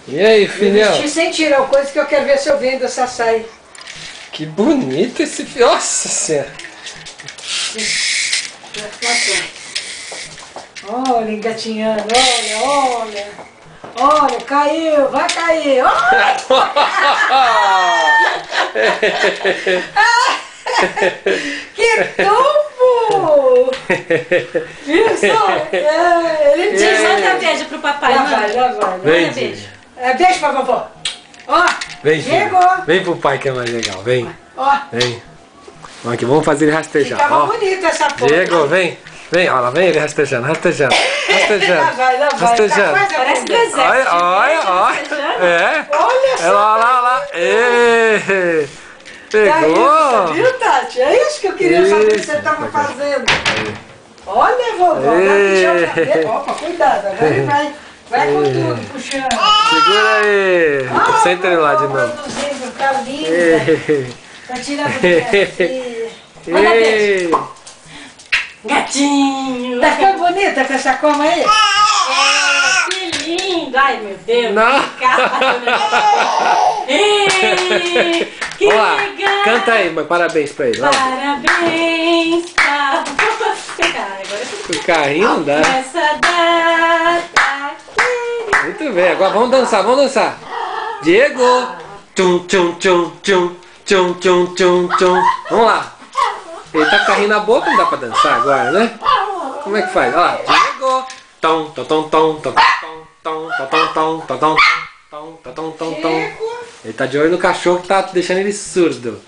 E aí, filhão? Vesti sem tirar coisa que eu quero ver se eu vendo essa saia. Que bonito esse filho. Nossa senhora. Olha, engatinhando, olha. Olha, caiu, vai cair. Olha. Que tubo! Viu só? Ele Diz, manda tinha. beijo pro papai. Lá Manda. vai. Manda Vem, beijo. Beijo pra vovó. Ó, Vem, filho. chegou. Vem pro pai que é mais legal. Vem. Ó, Vem. Vamos aqui, vamos fazer ele rastejar. ficava Ó. bonita essa foto. Diego, vem. Vem, olha lá, vem ele rastejando. Lá vai. Rastejando. Tá quase Parece do exército. Olha. É. Olha só. Olha lá. Ê. Tá Pegou. isso, viu, Tati? É isso que eu queria saber que você estava fazendo. Olha, vovó, opa, cuidado, agora ele vai com tudo, puxando. Segura aí. Senta ele lá de novo. Produzindo, tá lindo. Tá tirando fotografia. Manda beijo. Ei. Gatinho. Tá ficando bonita com essa coma aí? Que lindo. Ai, meu Deus. Não. Ei, que Vamos lá, legal. canta aí, mas parabéns pra ele. Vai. Parabéns pra você. Agora eu O carrinho não dá. essa data querida. Muito bem, agora vamos dançar. Diego! Tchum, tchum, tchum, tchum, tchum, tchum, tchum, tchum. Vamos lá. Ele tá com o carrinho na boca, não dá pra dançar agora, né? Como é que faz? Olha lá. Diego! Tom, tom, tom, tom, tom, tom, tom, tom, tom, tom, tom, tom, tom, tom, tom. Ele tá de olho no cachorro que tá deixando ele surdo.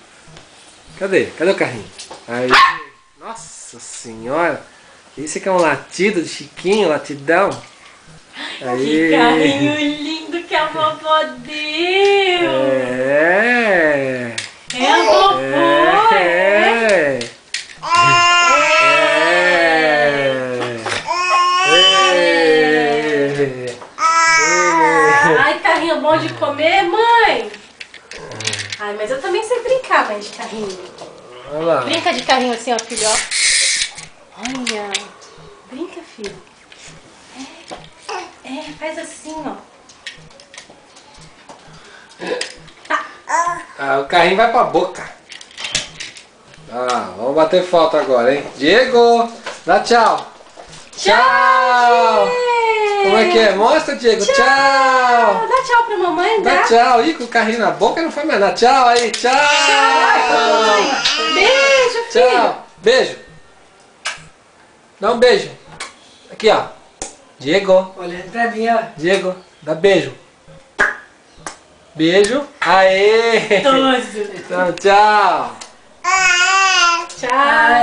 Cadê? Cadê o carrinho? Aí. Nossa senhora. Isso aqui é um latido de Chiquinho, latidão. Que carrinho lindo que a vovó deu. É. É a vovó. Ai, carrinho bom de comer, mãe. Ai, mas eu também sei brincar, mãe, de carrinho. Olha lá. Brinca de carrinho assim, ó, filho, ó. Olha. Brinca, filho. Faz assim, ó. Ah, o carrinho vai pra boca. Ah, vamos bater foto agora, hein? Diego, dá tchau. Tchau. Como é que é? Mostra, Diego. Tchau. Dá tchau pra mamãe, dá. Dá tchau. Ih, com o carrinho na boca não faz mais nada. Tchau aí. Tchau. Beijo, filho. Tchau. Beijo. Dá um beijo. Aqui, ó. Diego. Olhando pra mim, ó. Diego, dá beijo. Beijo. Aê. Gostoso. Então, tchau. Tchau.